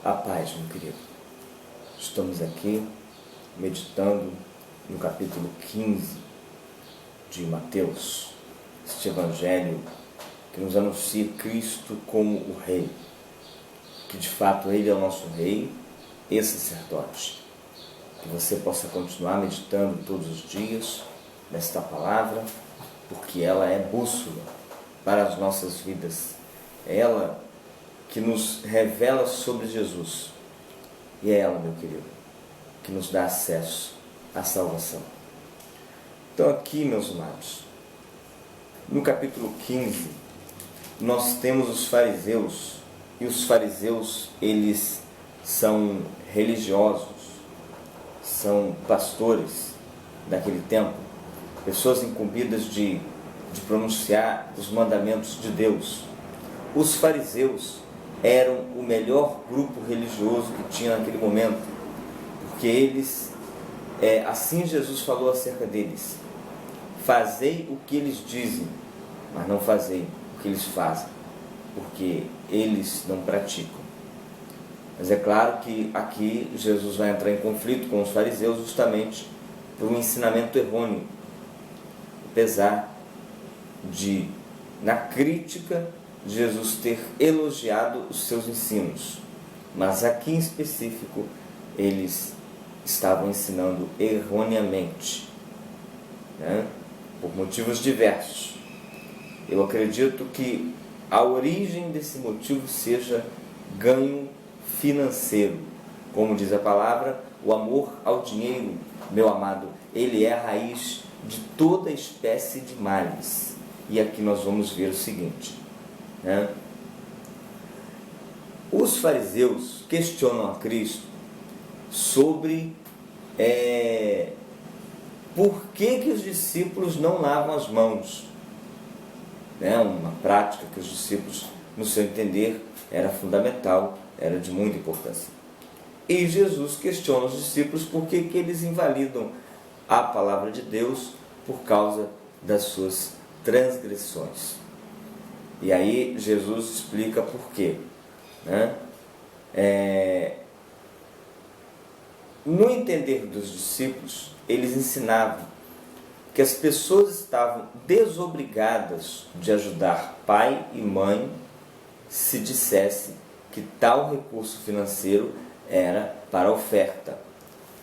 A paz, meu querido. Estamos aqui meditando no capítulo 15 de Mateus, este evangelho que nos anuncia Cristo como o Rei, que de fato Ele é o nosso Rei e sacerdote. Que você possa continuar meditando todos os dias nesta palavra, porque ela é bússola para as nossas vidas. É ela que nos revela sobre Jesus. E é ela, meu querido, que nos dá acesso à salvação. Então aqui, meus amados, no capítulo 15, nós temos os fariseus. E os fariseus, eles são religiosos, são pastores daquele tempo, pessoas incumbidas de pronunciar os mandamentos de Deus. Os fariseus eram o melhor grupo religioso que tinha naquele momento, porque eles, assim Jesus falou acerca deles: fazei o que eles dizem, mas não fazei o que eles fazem, porque eles não praticam. Mas é claro que aqui Jesus vai entrar em conflito com os fariseus justamente por um ensinamento errôneo, apesar de, na crítica, Jesus ter elogiado os seus ensinos. Mas aqui em específico, eles estavam ensinando erroneamente, né? Por motivos diversos. Eu acredito que a origem desse motivo seja ganho financeiro. Como diz a palavra, o amor ao dinheiro, meu amado, ele é a raiz de toda espécie de males. E aqui nós vamos ver o seguinte, né? Os fariseus questionam a Cristo sobre por que os discípulos não lavam as mãos, né? Uma prática que os discípulos, no seu entender, era fundamental, era de muita importância. E Jesus questiona os discípulos por que eles invalidam a palavra de Deus por causa das suas transgressões. E aí Jesus explica por quê, né? No entender dos discípulos, eles ensinavam que as pessoas estavam desobrigadas de ajudar pai e mãe se dissesse que tal recurso financeiro era para oferta.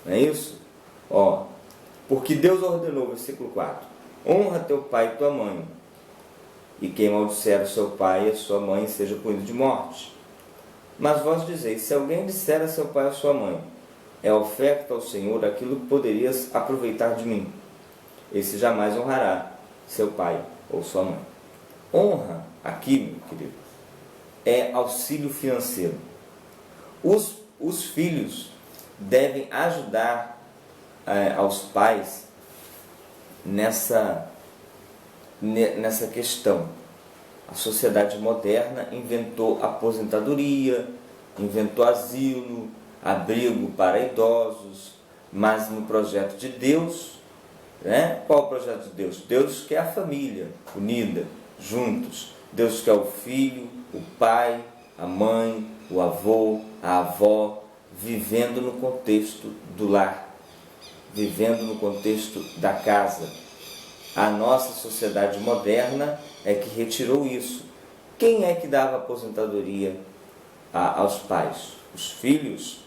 Não é isso? Porque Deus ordenou, versículo 4, honra teu pai e tua mãe, e quem maldisser o seu pai e a sua mãe seja punido de morte. Mas vós dizeis: se alguém disser a seu pai ou a sua mãe, é oferta ao Senhor aquilo que poderias aproveitar de mim, esse jamais honrará seu pai ou sua mãe. Honra, aqui, meu querido, é auxílio financeiro. Os filhos devem ajudar aos pais nessa questão. A sociedade moderna inventou aposentadoria, inventou asilo, abrigo para idosos, mas no projeto de Deus, né? Qual é o projeto de Deus? Deus quer a família unida, juntos. Deus quer o filho, o pai, a mãe, o avô, a avó, vivendo no contexto do lar, vivendo no contexto da casa. A nossa sociedade moderna é que retirou isso. Quem é que dava aposentadoria aos pais? Os filhos.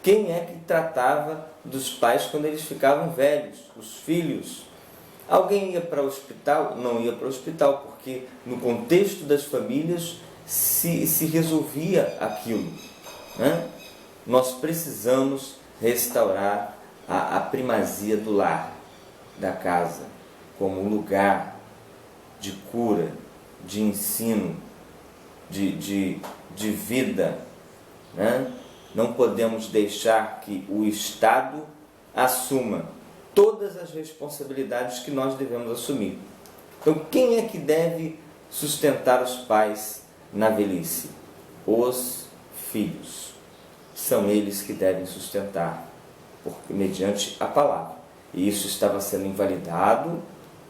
Quem é que tratava dos pais quando eles ficavam velhos? Os filhos. Alguém ia para o hospital? Não ia para o hospital, porque no contexto das famílias se resolvia aquilo, né? Nós precisamos restaurar a primazia do lar, da casa, como lugar de cura, de ensino, de vida, né? Não podemos deixar que o Estado assuma todas as responsabilidades que nós devemos assumir. Então, quem é que deve sustentar os pais na velhice? Os filhos. São eles que devem sustentar, mediante a palavra. E isso estava sendo invalidado,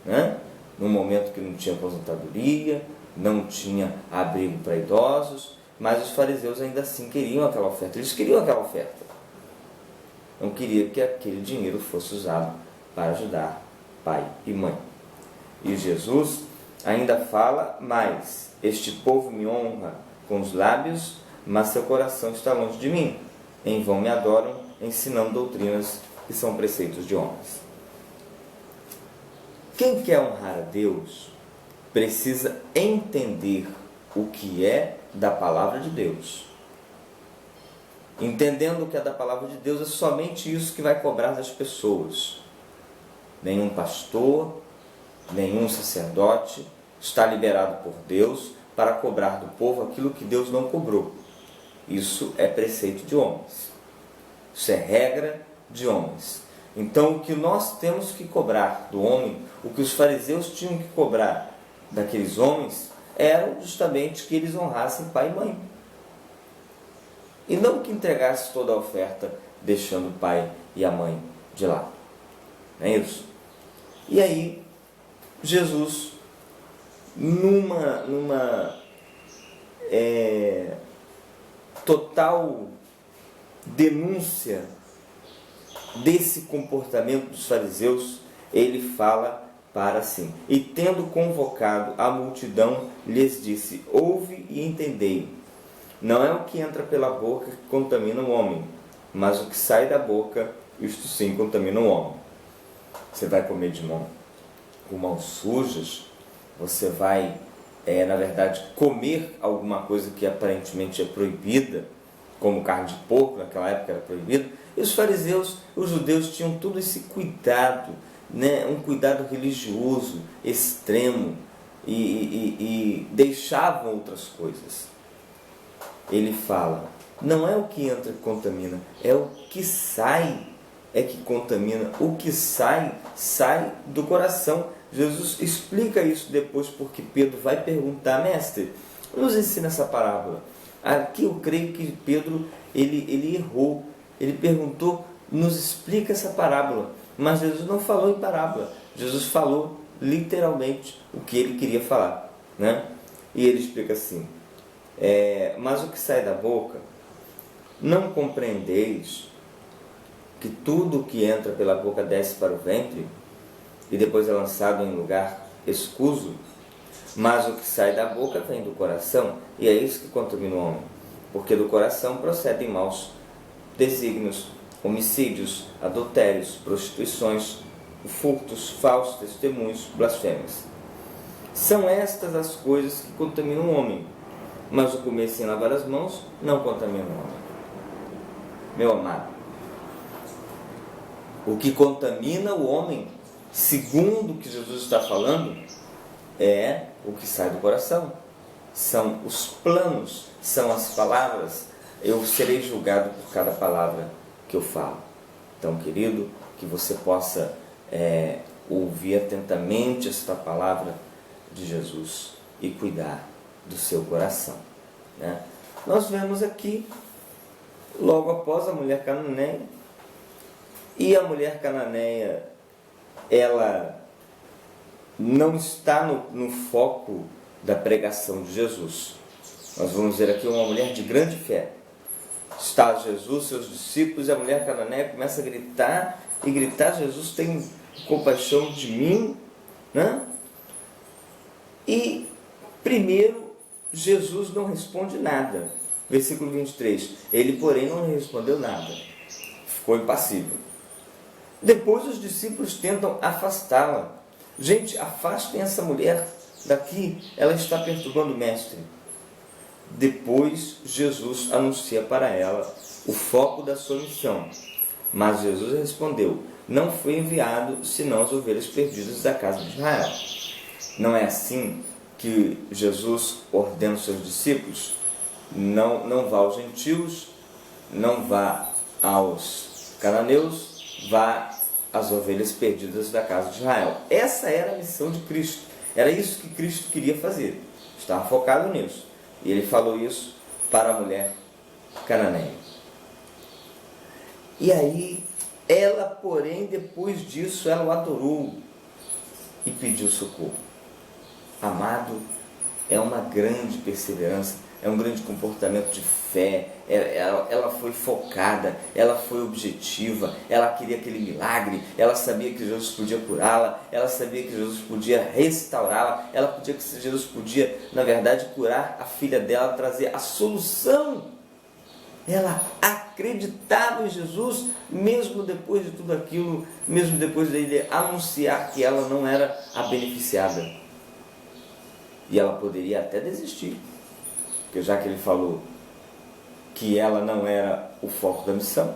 né? Num momento que não tinha aposentadoria, não tinha abrigo para idosos, mas os fariseus ainda assim queriam aquela oferta. Eles queriam aquela oferta. Não queriam que aquele dinheiro fosse usado para ajudar pai e mãe. E Jesus ainda fala mais: este povo me honra com os lábios, mas seu coração está longe de mim. Em vão me adoram, ensinando doutrinas que são preceitos de homens. Quem quer honrar a Deus precisa entender o que é da palavra de Deus. Entendendo o que é da palavra de Deus, é somente isso que vai cobrar das pessoas. Nenhum pastor, nenhum sacerdote está liberado por Deus para cobrar do povo aquilo que Deus não cobrou. Isso é preceito de homens. Isso é regra de homens. Então, o que nós temos que cobrar do homem, o que os fariseus tinham que cobrar daqueles homens, era justamente que eles honrassem pai e mãe. E não que entregasse toda a oferta, deixando o pai e a mãe de lado. Não é isso? E aí, Jesus, numa total denúncia desse comportamento dos fariseus, ele fala para assim: e tendo convocado a multidão, lhes disse: ouve e entendei. Não é o que entra pela boca que contamina o homem, mas o que sai da boca, isto sim contamina o homem. Você vai comer de mão com mãos sujas, você vai, na verdade, comer alguma coisa que aparentemente é proibida, como carne de porco, naquela época era proibida. E os fariseus, os judeus, tinham todo esse cuidado, né? Um cuidado religioso extremo, e deixavam outras coisas. Ele fala: não é o que entra que contamina, é o que sai é que contamina. O que sai do coração. Jesus explica isso depois, porque Pedro vai perguntar: mestre, nos ensina essa parábola. Aqui eu creio que Pedro ele errou. Ele perguntou: nos explica essa parábola. Mas Jesus não falou em parábola. Jesus falou literalmente o que ele queria falar, né? E ele explica assim: mas o que sai da boca, não compreendeis que tudo o que entra pela boca desce para o ventre e depois é lançado em lugar escuso? Mas o que sai da boca vem do coração, e é isso que contamina o homem, porque do coração procedem maus desígnios, homicídios, adultérios, prostituições, furtos, falsos testemunhos, blasfêmias. São estas as coisas que contaminam o homem, mas o comer sem lavar as mãos não contamina o homem. Meu amado, o que contamina o homem, segundo o que Jesus está falando, é o que sai do coração. São os planos, são as palavras. Eu serei julgado por cada palavra que eu falo. Então, querido, que você possa ouvir atentamente esta palavra de Jesus e cuidar do seu coração, né? Nós vemos aqui, logo após a mulher cananeia, e a mulher cananeia, ela não está no foco da pregação de Jesus. Nós vamos ver aqui uma mulher de grande fé. Está Jesus, seus discípulos, e a mulher cananeia começa a gritar, e gritar: Jesus tem compaixão de mim, né? E primeiro Jesus não responde nada. Versículo 23. Ele, porém, não respondeu nada. Ficou impassível. Depois os discípulos tentam afastá-la. Gente, afastem essa mulher daqui, ela está perturbando o mestre. Depois Jesus anuncia para ela o foco da sua missão. Mas Jesus respondeu: não foi enviado senão as ovelhas perdidas da casa de Israel. Não é assim que Jesus ordena aos seus discípulos? Não vá aos gentios, não vá aos cananeus, vá às ovelhas perdidas da casa de Israel. Essa era a missão de Cristo. Era isso que Cristo queria fazer. Estava focado nisso. E ele falou isso para a mulher cananeia. E aí, ela, porém, depois disso, ela o adorou e pediu socorro. Amado, é uma grande perseverança, é um grande comportamento de fé. Ela foi focada, ela foi objetiva, ela queria aquele milagre, ela sabia que Jesus podia curá-la, ela sabia que Jesus podia restaurá-la, ela podia que Jesus podia, na verdade, curar a filha dela, trazer a solução. Ela acreditava em Jesus, mesmo depois de tudo aquilo, mesmo depois dele anunciar que ela não era a beneficiada. E ela poderia até desistir, porque já que ele falou que ela não era o foco da missão,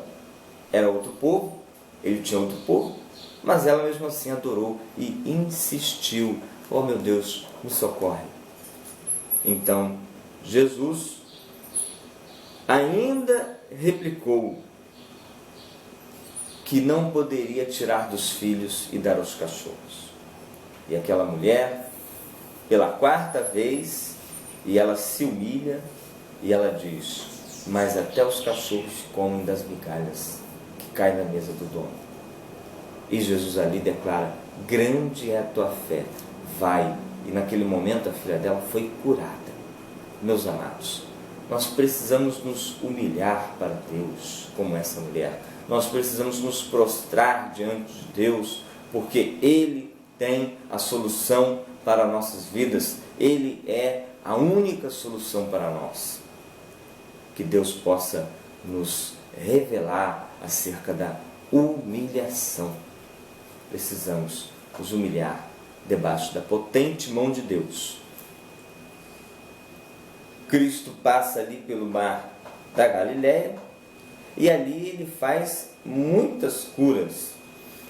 era outro povo, ele tinha outro povo, mas ela mesmo assim adorou e insistiu. Oh meu Deus, me socorre. Então, Jesus ainda replicou que não poderia tirar dos filhos e dar aos cachorros. E aquela mulher, pela 4ª vez, e ela se humilha e ela diz: mas até os cachorros comem das migalhas que caem na mesa do dono. E Jesus ali declara: grande é a tua fé, vai. E naquele momento a filha dela foi curada. Meus amados, nós precisamos nos humilhar para Deus, como essa mulher. Nós precisamos nos prostrar diante de Deus, porque Ele tem a solução para nossas vidas. Ele é a única solução para nós. Que Deus possa nos revelar acerca da humilhação. Precisamos nos humilhar debaixo da potente mão de Deus. Cristo passa ali pelo mar da Galileia e ali ele faz muitas curas,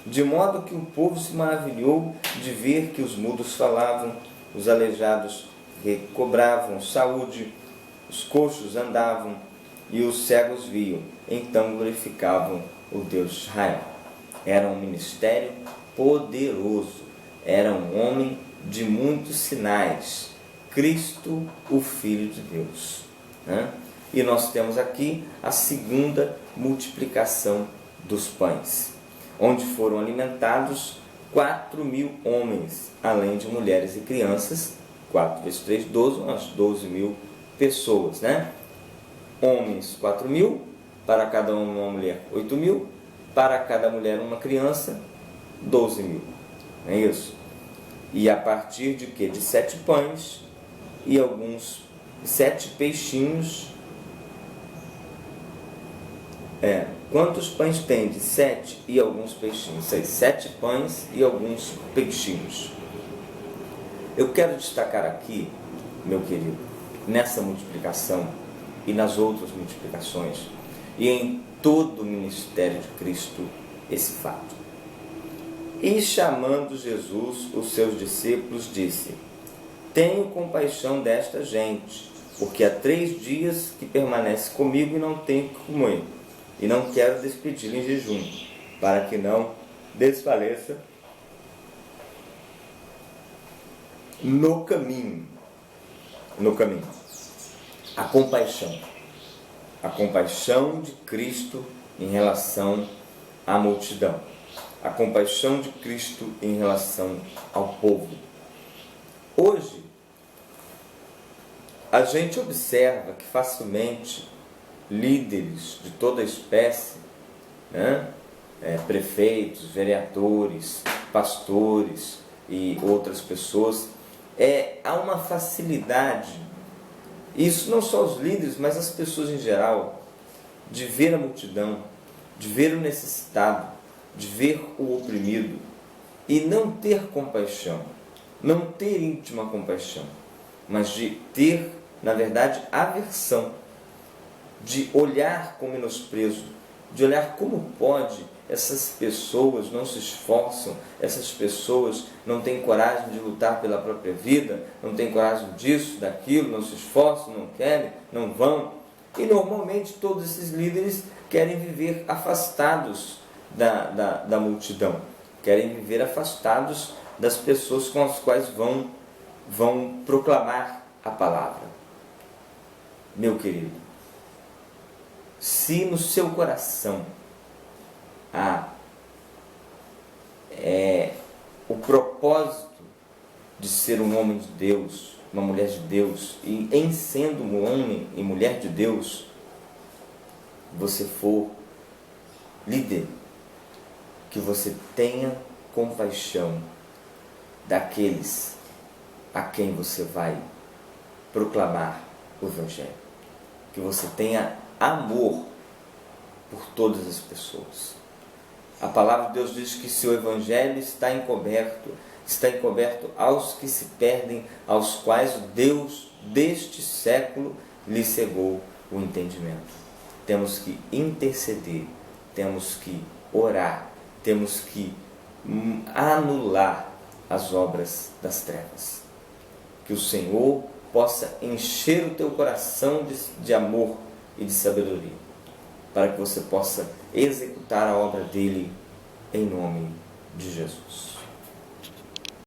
de modo que o povo se maravilhou de ver que os mudos falavam, os aleijados recobravam saúde, os coxos andavam e os cegos viam. Então glorificavam o Deus de Israel. Era um ministério poderoso, era um homem de muitos sinais, Cristo, o Filho de Deus. E nós temos aqui a segunda multiplicação dos pães, onde foram alimentados 4.000 homens, além de mulheres e crianças. 4 vezes 3, 12, umas 12.000 pessoas, Homens 4.000, para cada homem uma mulher 8.000, para cada mulher uma criança 12.000, não é isso? E a partir de quê? De 7 pães e alguns 7 peixinhos. Quantos pães tem? De 7 e alguns peixinhos. 7 pães e alguns peixinhos. Eu quero destacar aqui, meu querido, nessa multiplicação e nas outras multiplicações, e em todo o ministério de Cristo, esse fato. E chamando Jesus os seus discípulos, disse: tenho compaixão desta gente, porque há 3 dias que permanece comigo e não tenho que comer, e não quero despedi-lo em jejum, para que não desfaleça no caminho. A compaixão de Cristo em relação à multidão, a compaixão de Cristo em relação ao povo. Hoje, a gente observa que facilmente líderes de toda espécie, prefeitos, vereadores, pastores e outras pessoas, há uma facilidade, isso não só os líderes, mas as pessoas em geral, de ver a multidão, de ver o necessitado, de ver o oprimido e não ter compaixão, não ter íntima compaixão, mas de ter, na verdade, aversão, de olhar com menosprezo, de olhar como pode essas pessoas não se esforçam, essas pessoas não têm coragem de lutar pela própria vida, não têm coragem disso, daquilo, não se esforçam, não querem, não vão. E normalmente todos esses líderes querem viver afastados da multidão, querem viver afastados das pessoas com as quais vão proclamar a palavra. Meu querido, se no seu coração há o propósito de ser um homem de Deus, uma mulher de Deus, e em sendo um homem e mulher de Deus, você for líder, que você tenha compaixão daqueles a quem você vai proclamar o Evangelho. Que você tenha amor por todas as pessoas. A palavra de Deus diz que se o Evangelho está encoberto aos que se perdem, aos quais o Deus deste século lhe cegou o entendimento. Temos que interceder, temos que orar, temos que anular as obras das trevas. Que o Senhor possa encher o teu coração de amor e de sabedoria, para que você possa executar a obra dele em nome de Jesus.